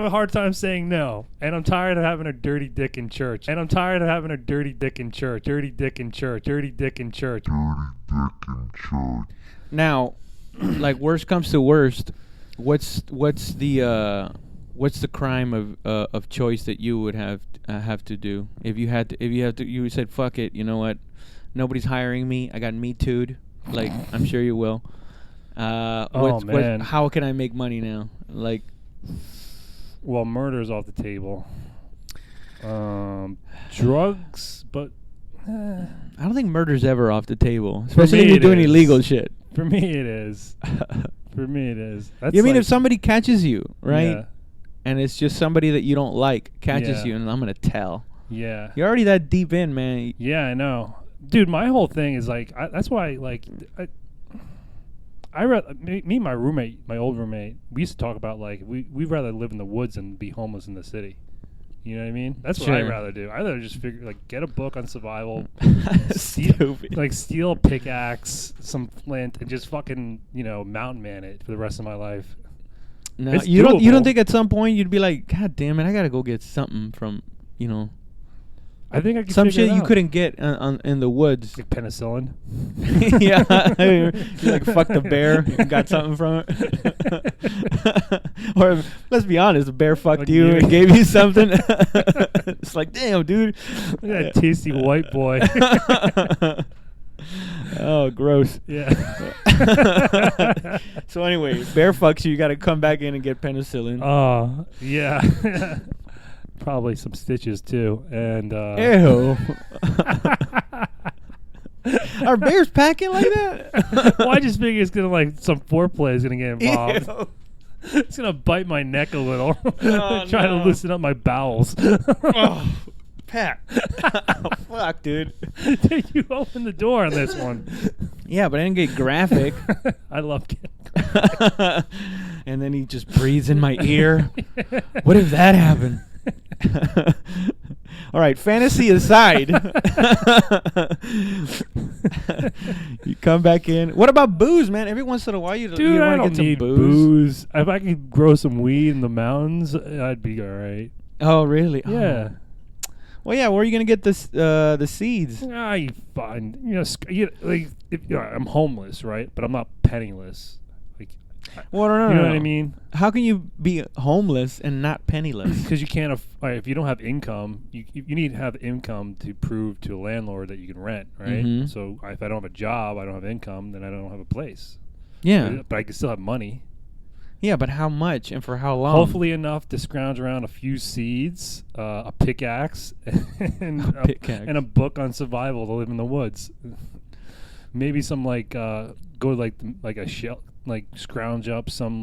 have a hard time saying no. And I'm tired of having a dirty dick in church. And I'm tired of having a dirty dick in church. Dirty dick in church. Dirty dick in church. Dirty dick in church. Now, like worst comes to worst, what's the crime of choice that you would have to do if you said fuck it, you know what, nobody's hiring me, I got Me Too'd, like I'm sure you will. How can I make money now? Like, well, murder's off the table. Drugs, but I don't think murder's ever off the table, especially if you're doing illegal shit. For me, it is. For me, it is. That's you mean if somebody catches you, right? Yeah. And it's just somebody that you don't like catches you, and I'm gonna tell. Yeah. You're already that deep in, man. Yeah, I know, dude. My whole thing is like, that's why, like, me and my roommate, my old roommate, we used to talk about like we'd rather live in the woods than be homeless in the city. You know what I mean? That's what I'd rather do. I'd rather just figure, like, get a book on survival, steal a pickaxe, some flint, and just fucking, mountain man it for the rest of my life. No, you don't think at some point you'd be like, God damn it, I gotta go get something from, I think I could some figure shit it you out. couldn't get in the woods. Like penicillin. Yeah, you like fuck the bear. You got something from it. Or let's be honest, the bear fucked you and gave you something. It's like, damn, dude. Look at that tasty white boy. Oh, gross. Yeah. So anyway, bear fucks you. You got to come back in and get penicillin. Oh, yeah. Probably some stitches too, and ew. Are bears packing like that? Well, I just figure it's gonna some foreplay is gonna get involved. Ew. It's gonna bite my neck a little, try to loosen up my bowels. Oh, Pat. Fuck, dude. You open the door on this one. Yeah, but I didn't get graphic. I love getting graphic. And then he just breathes in my ear. What if that happened? All right, fantasy aside, you come back in. What about booze, man? Every once in a while, you Dude, I want to don't get some need booze. If I could grow some weed in the mountains, I'd be all right. Oh, really? Yeah. Oh. Well, yeah. Where are you gonna get the seeds? You find I'm homeless, right? But I'm not penniless. Well, no. You know what I mean? How can you be homeless and not penniless? Because you can't. If you don't have income, you need to have income to prove to a landlord that you can rent, right? Mm-hmm. So if I don't have a job, I don't have income, then I don't have a place. Yeah. But I can still have money. Yeah, but how much and for how long? Hopefully enough to scrounge around a few seeds, a pickaxe, and a book on survival to live in the woods. Maybe some go a shell. Scrounge up some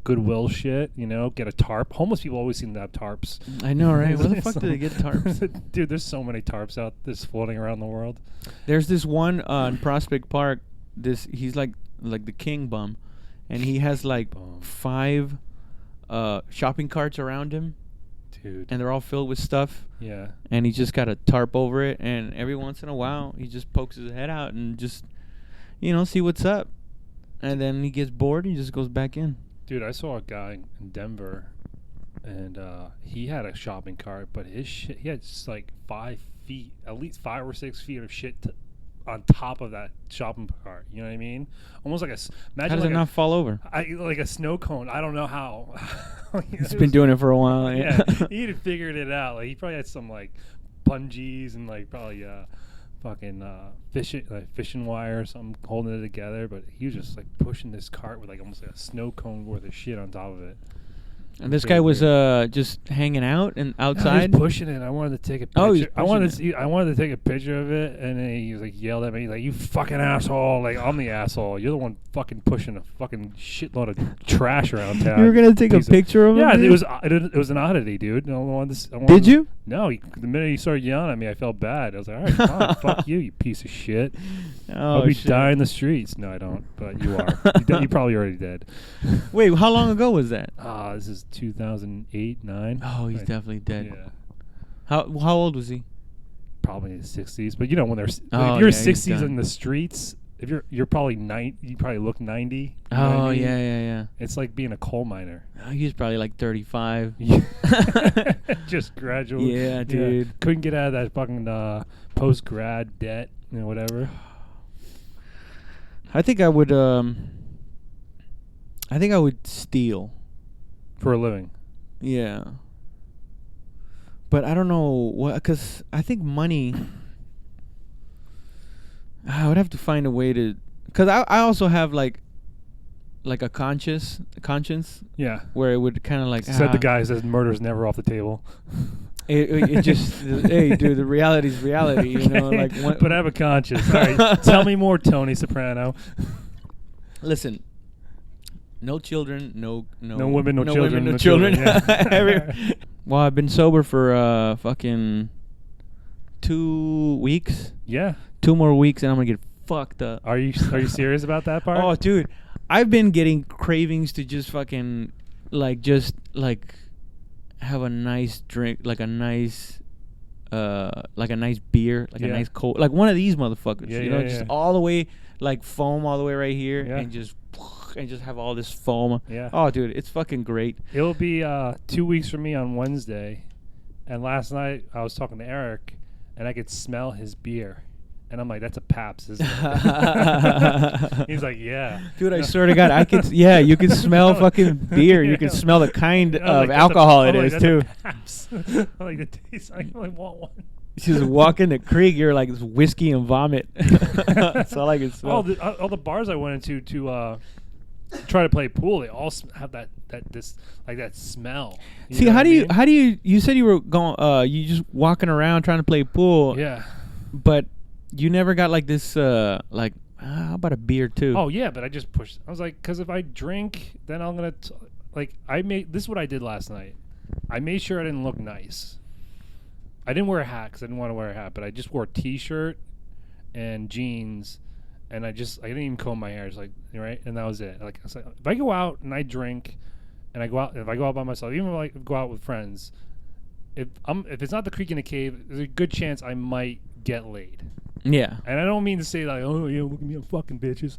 Goodwill shit, get a tarp. Homeless people always seem to have tarps. I know, right? Where the fuck do they get tarps? Dude, there's so many tarps out there floating around the world. There's this one in Prospect Park. He's like the king bum, and he has 5 shopping carts around him. Dude. And they're all filled with stuff. Yeah. And he's just got a tarp over it, and every once in a while he just pokes his head out and just see what's up. And then he gets bored and he just goes back in. Dude, I saw a guy in Denver, and he had a shopping cart, but his shit, he had just 5 feet, at least 5 or 6 feet of shit on top of that shopping cart. You know what I mean? Almost like imagine. How does it not fall over? Like a snow cone. I don't know how. He's been doing it for a while. Yeah, he had figured it out. He probably had some bungees and probably fucking fishing wire or something holding it together, but he was just pushing this cart with almost a snow cone worth of shit on top of it. And this guy was just hanging out and outside. He was pushing it. I wanted to take a picture. Oh, I wanted to take a picture of it, and then he was yelled at me "You fucking asshole!" I'm the asshole. You're the one fucking pushing a fucking shitload of trash around town. You were gonna take a picture of him? Yeah, dude? it was an oddity, dude. Did you? No. The minute he started yelling at me, I felt bad. I was like, all right, fine, fuck you piece of shit. Oh, I'll be dying in the streets. No, I don't. But you are. You probably already did. Wait, how long ago was that? This is 2008, 9. Oh, he's definitely dead. Yeah. How old was he? Probably in his 60s. But when they're if Oh, you're yeah, he's 60s done. in the streets, you're probably you probably look 90. You know Oh, what I mean? yeah. It's like being a coal miner. Oh, he was probably like 35. Just graduate. Yeah, dude. Couldn't get out of that fucking post grad debt, whatever. I think I would steal. For a living. Yeah. But I don't know what, because I think money, I would have to find a way to, because I also have like a conscience. Yeah. Where it would kind of like. Said the guy who says murder's never off the table. It just, hey, dude, the reality's reality, you know? Like, but I have a conscience. All right. Tell me more, Tony Soprano. Listen. No children, no women, no children, no children. Yeah. Well, I've been sober for fucking 2 weeks. Yeah. 2 more weeks, and I'm gonna get fucked up. Are you serious about that part? Oh, dude, I've been getting cravings to just fucking just have a nice drink, like a nice beer, like a nice cold, like one of these motherfuckers. Just all the way, like foam all the way right here, and just have all this foam. Yeah. Oh, dude, it's fucking great. It'll be 2 weeks for me on Wednesday, and last night I was talking to Eric, and I could smell his beer, and I'm like, "That's a Pabst, isn't it?" He's like, "Yeah." Dude, I swear to God, I could. Yeah, you can smell fucking beer. You can smell the kind of alcohol it is too. I like the taste. I want one. Just walk in the creek, you're like whiskey and vomit. That's all I can smell. All the bars I went into to try to play pool, they all have that smell. See, how do you said you were going, you just walking around trying to play pool. Yeah. But you never got like this, how about a beer too? Oh yeah, but I just pushed. I was like, because if I drink, then I'm gonna this is what I did last night. I made sure I didn't look nice. I didn't wear a hat because I didn't want to wear a hat, but I just wore a T-shirt and jeans, and I didn't even comb my hair. It's like, right, and that was it. Like, I was like, if I go out and I drink, and if I go out by myself, even if I go out with friends, if it's not the creek in the cave, there's a good chance I might get laid. Yeah. And I don't mean to say like, oh yeah, look at me, I'm fucking bitches.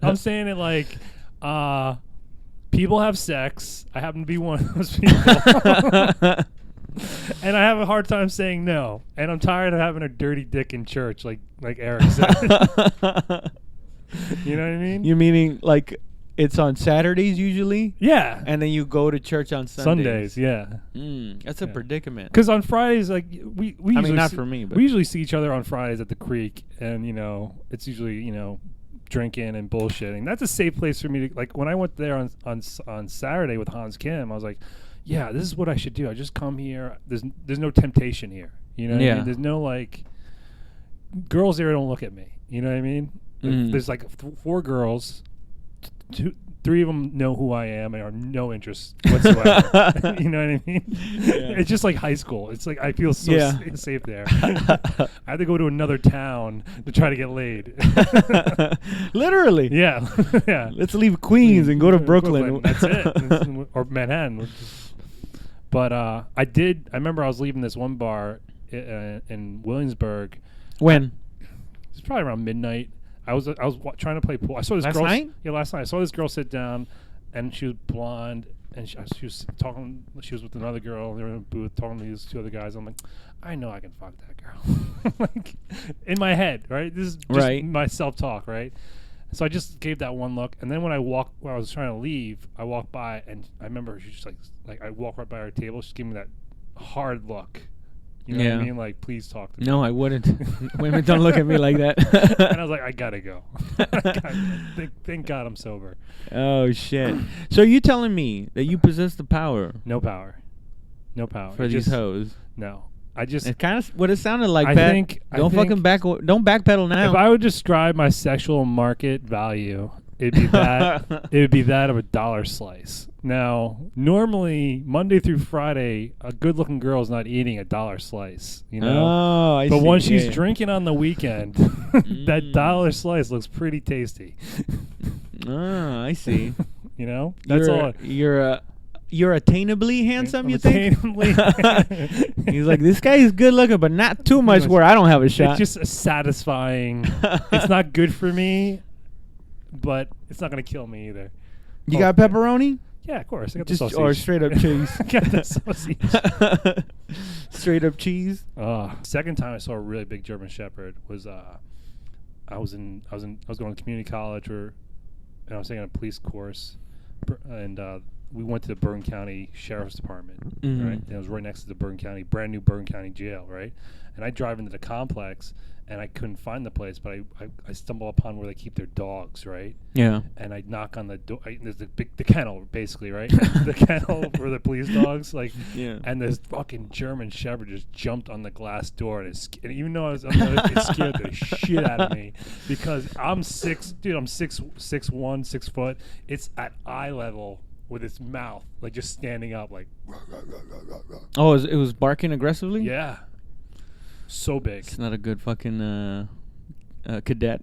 I'm saying it like, people have sex. I happen to be one of those people. And I have a hard time saying no. And I'm tired of having a dirty dick in church, like Eric said. You know what I mean? You meaning like it's on Saturdays usually? Yeah. And then you go to church on Sundays. Sundays, yeah. That's a predicament. Because on Fridays, like we usually, I mean, not for me, but we usually see each other on Fridays at the creek, and it's usually drinking and bullshitting. That's a safe place for me to, like, when I went there on Saturday with Hans Kim, I was like, yeah, this is what I should do. I just come here. There's no temptation here. You know what I mean? There's no, like, girls there don't look at me. You know what I mean? There's like 4 girls. 3 of them know who I am and are no interest whatsoever. You know what I mean? Yeah. It's just like high school. It's like I feel so safe there. I have to go to another town to try to get laid. Literally. Yeah. Yeah. Let's leave Queens and go to Brooklyn. That's it. Or Manhattan. But I remember I was leaving this one bar in Williamsburg. When? It's probably around midnight. I was trying to play pool. I saw this last girl. Night? Yeah, last night. I saw this girl sit down, and she was blonde, and she was talking. She was with another girl. They were in a booth talking to these 2 other guys. I'm like, I know I can fuck that girl. Like, in my head, right? This is just my self-talk, right? So I just gave that one look, and then when I was trying to leave, I walked by, and I remember she just like I walked right by her table. She gave me that hard look. You know what I mean? Like, please talk to me. No, I wouldn't. Women don't look at me like that. And I was like, I gotta go. Thank God I'm sober. Oh, shit. So you telling me that you possess the power? No power. No power. For these hoes? No. It's kind of what it sounded like. Don't backpedal now. If I would describe my sexual market value, it'd be that. It would be that of $1 slice. Now, normally Monday through Friday, a good-looking girl is not eating $1 slice. Oh, I see. But when she's drinking on the weekend, that $1 slice looks pretty tasty. Oh, I see. That's all. you're attainably handsome, you think? Attainably. He's like, this guy is good looking, but not too much where I don't have a shot. It's just satisfying. It's not good for me, but it's not going to kill me either. You got pepperoni? Yeah, of course. I got Just the sausage. or straight up cheese. Got the sausage. Straight up cheese. Second time I saw a really big German Shepherd was I was going to community college and I was taking a police course, and we went to the Bergen County Sheriff's Department, right? And it was right next to the brand new Bergen County Jail, right? And I drive into the complex, and I couldn't find the place, but I stumble upon where they keep their dogs, right? Yeah. And I knock on the door. There's the kennel, basically, right? The kennel for the police dogs, like. Yeah. And this fucking German Shepherd just jumped on the glass door, and even though I was, it scared the shit out of me because I'm 6'1", 6 foot. It's at eye level with its mouth, like just standing up, like. Oh, it was barking aggressively? Yeah. So big. It's not a good fucking cadet.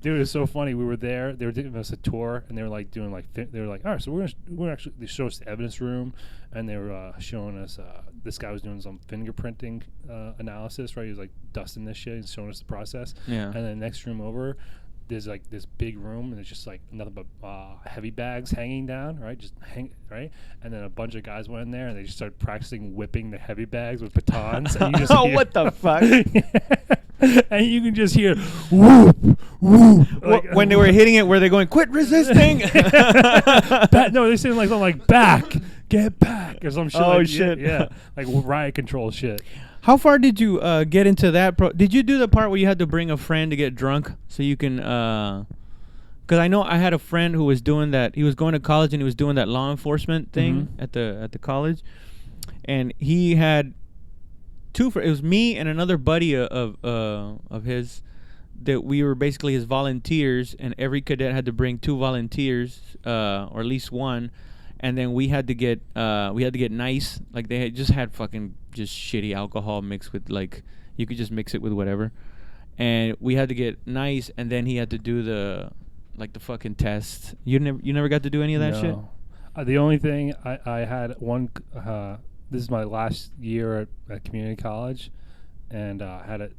Dude, it's so funny. We were there. They were giving us a tour, and they were like doing they were like, all right, so we're actually. They showed us the evidence room, and they were showing us. This guy was doing some fingerprinting analysis, right? He was like dusting this shit and showing us the process. Yeah. And then the next room over, there's like this big room, and it's just like nothing but heavy bags hanging down, right? Just right? And then a bunch of guys went in there, and they just started practicing whipping the heavy bags with batons. And you just oh, what the fuck? And you can just hear whoop, whoop. Like, when they were hitting it, were they going, quit resisting? No, they're saying like something like back, get back, or some shit. Oh, like, shit. Yeah, like riot control shit. How far did you get into that? Did you do the part where you had to bring a friend to get drunk so you can? Because I know I had a friend who was doing that. He was going to college and he was doing that law enforcement thing at the college, and he had it was me and another buddy of his that we were basically his volunteers, and every cadet had to bring 2 volunteers or at least one. And then we had to get nice. Like they had fucking just shitty alcohol mixed with like you could just mix it with whatever. And we had to get nice, and then he had to do the fucking test. You never got to do any of that shit? The only thing I had one. This is my last year at community college, and had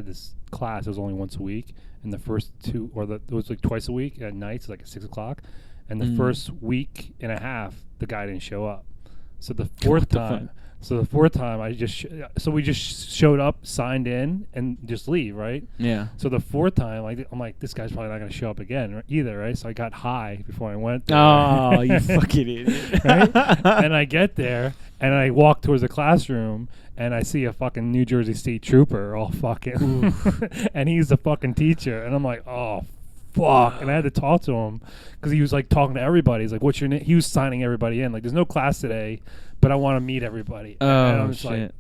this class. It was only once a week, and the first two it was like twice a week at nights, like at 6 o'clock. And the first week and a half, the guy didn't show up. So the fourth time, we just showed up, signed in, and just leave, right? Yeah. So the fourth time, I'm like, this guy's probably not going to show up again either, right? So I got high before I went there. Oh, you fucking idiot. Right? And I get there, and I walk towards the classroom, and I see a fucking New Jersey State Trooper all fucking, and he's the fucking teacher. And I'm like, oh, fuck. And I had to talk to him because he was like talking to everybody. He's like, what's your name? He was signing everybody in. Like, there's no class today, but I want to meet everybody. Oh, and I'm just shit. like,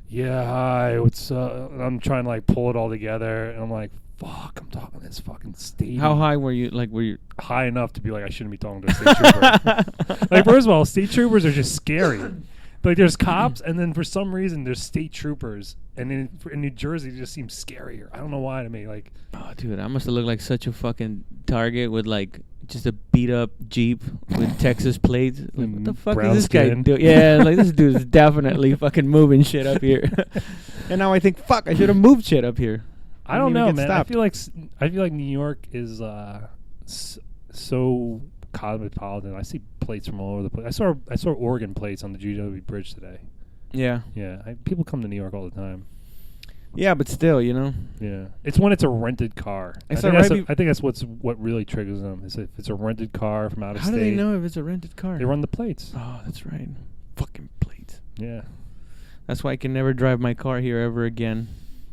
yeah, hi, what's up? And I'm trying to like pull it all together. And I'm like, fuck, I'm talking to this fucking state. How high were you? Like, were you high enough to be like, I shouldn't be talking to a state trooper? Like, first of all, state troopers are just scary. Like, there's cops, and then for some reason, there's state troopers. And in New Jersey, it just seems scarier. I don't know why to me. Like, oh, dude, I must have looked like such a fucking target with like just a beat up Jeep with Texas plates. Like, what the fuck is this guy doing? Yeah, like this dude is definitely fucking moving shit up here. And now I think, fuck, I should have moved shit up here. I don't know, man. Stopped. I feel like New York is so cosmopolitan. I see plates from all over the place. I saw Oregon plates on the GW Bridge today. Yeah. Yeah. People come to New York all the time. Yeah, but still, you know. Yeah. It's when it's a rented car. I think that's what really triggers them. Is if it's a rented car from out of state. How do they know if it's a rented car? They run the plates. Oh, that's right. Fucking plates. Yeah. That's why I can never drive my car here ever again.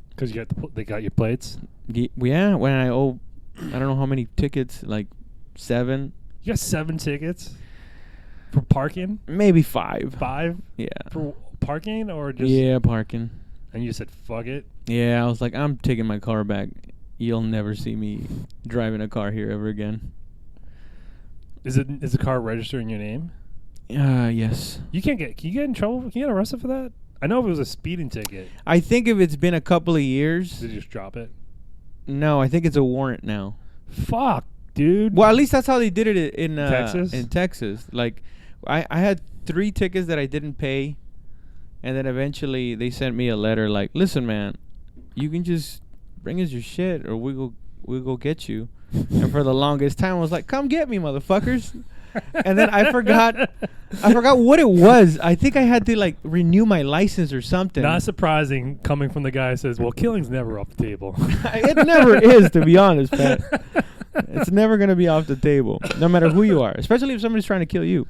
Because they got your plates? Yeah. When I owe, I don't know how many tickets, like 7. You got 7 tickets? For parking? Maybe 5. 5? Yeah. For parking or just? Yeah, parking. And you said, fuck it? Yeah, I was like, I'm taking my car back. You'll never see me driving a car here ever again. Is the car registered in your name? Yes. Can you get in trouble? Can you get arrested for that? I know if it was a speeding ticket. I think if it's been a couple of years. Did you just drop it? No, I think it's a warrant now. Fuck. dude. Well, at least that's how they did it in Texas. In Texas, like I had 3 tickets that I didn't pay, and then eventually they sent me a letter like, "Listen, man, you can just bring us your shit, or we'll go get you." And for the longest time, I was like, "Come get me, motherfuckers." And then I forgot what it was. I think I had to like renew my license or something. Not surprising coming from the guy who says, "Well, killing's never off the table." It never is, to be honest, Pat. It's never going to be off the table, no matter who you are, especially if somebody's trying to kill you.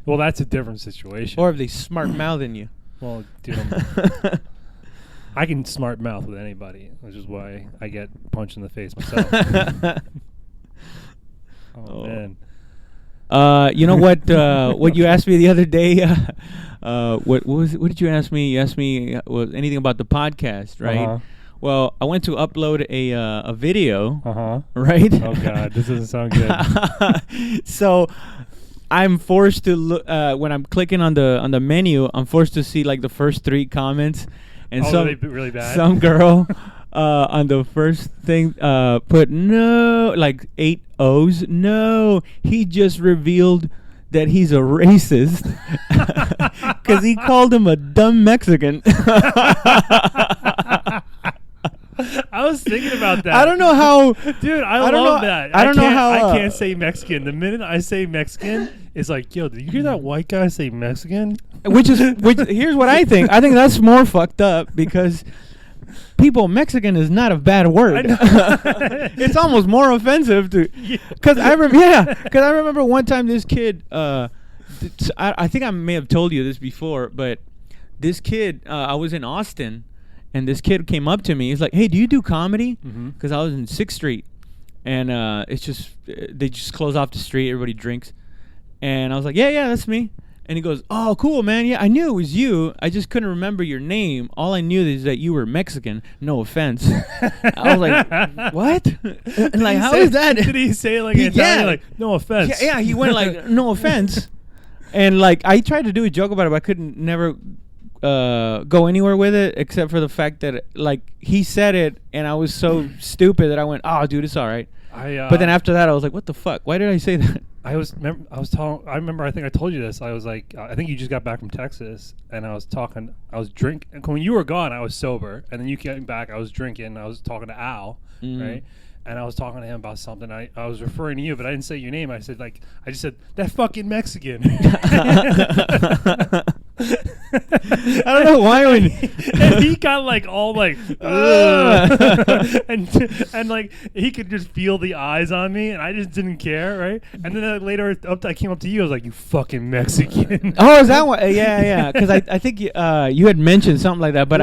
Well, that's a different situation. Or if they smart mouthing you. Well, dude, I can smart mouth with anybody, which is why I get punched in the face myself. Oh, man. You know what? What you asked me the other day? What was it? What did you ask me? You asked me was anything about the podcast, right? Uh-huh. Well, I went to upload a video, right? Oh God, this doesn't sound good. So I'm forced to look when I'm clicking on the menu. I'm forced to see like the first 3 comments, and they really bad? Some girl on the first thing put no, like 8 O's. No, he just revealed that he's a racist because he called him a dumb Mexican. I was thinking about that. I don't know how, dude. I love that. I don't know how. I can't say Mexican. The minute I say Mexican, it's like, yo, did you hear that white guy say Mexican? Which here's what I think. I think that's more fucked up because Mexican is not a bad word. It's almost more offensive to, because I remember one time this kid. I think I may have told you this before, but this kid, I was in Austin. And this kid came up to me. He's like, "Hey, do you do comedy?" Because I was in 6th Street, and it's just they just close off the street. Everybody drinks, and I was like, "Yeah, that's me." And he goes, "Oh, cool, man. Yeah, I knew it was you. I just couldn't remember your name. All I knew is that you were Mexican. No offense." I was like, "What?" And like, how is that? Did he say it like in Italian? Like, no offense. Yeah, he went like, "No offense," and like I tried to do a joke about it, but I couldn't never go anywhere with it except for the fact that like he said it and I was so stupid that I went, "Oh, dude, it's all right." But then after that I was like, "What the fuck? Why did I say that?" I remember I think I told you this. I was like, I think you just got back from Texas, and I was drinking. When you were gone, I was sober, and then you came back, I was drinking. I was talking to Al, right? And I was talking to him about something. I was referring to you, but I didn't say your name. I just said that fucking Mexican. I don't know why when and he got like all like and like he could just feel the eyes on me, and I just didn't care, right? And then later I came up to you, I was like, "You fucking Mexican." Oh, is that what? Yeah. Because I think you had mentioned something like that, but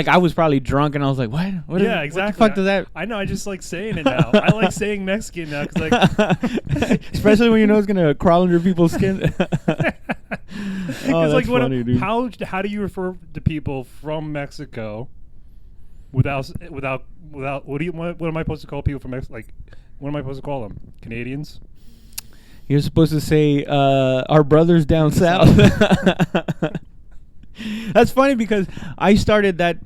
I was probably drunk, and I was like, "What? Yeah, exactly. What the fuck does that?" I know. I just like saying it now. I like saying Mexican now because like, especially when you know it's gonna crawl under people's skin. Oh, that's funny, dude. How do you refer to people from Mexico without what am I supposed to call people from Mexico? Like, what am I supposed to call them? Canadians? You're supposed to say our brothers down south. That's funny because I started that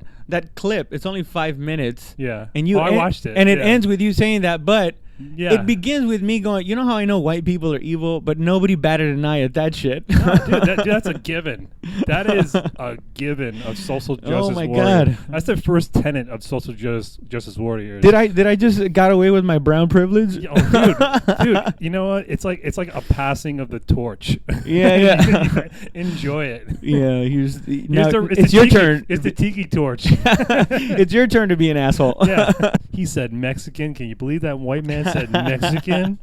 clip. It's only 5 minutes. Yeah. And I watched it. And it ends with you saying that, but yeah. It begins with me going, you know how I know white people are evil, but nobody batted an eye at that shit. No, dude, that's a given. That is a given of social justice warriors. Oh my God. That's the first tenet of social justice warriors. Did I just got away with my brown privilege? Oh, dude, you know what? It's like a passing of the torch. Yeah. Enjoy it. Yeah, it's your turn. It's the tiki torch. It's your turn to be an asshole. Yeah. He said Mexican. Can you believe that white man said Mexican?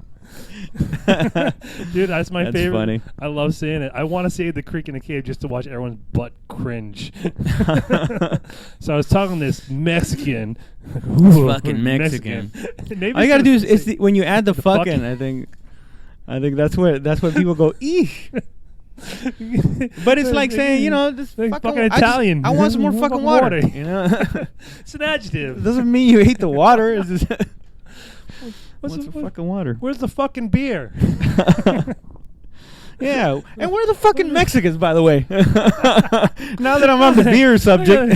Dude, that's my favorite. Funny. I love saying it. I want to say the creek in the cave just to watch everyone's butt cringe. So I was talking to this Mexican. Ooh, fucking Mexican. Maybe all you gotta do is when you add the fucking. I think that's what people go eesh. But it's like saying, this fucking Italian. I want some more fucking water. It's an adjective. It doesn't mean you hate the water. It's just what's the fucking water? Where's the fucking beer? Yeah, and where are the fucking Mexicans, by the way? Now that I'm on the beer subject.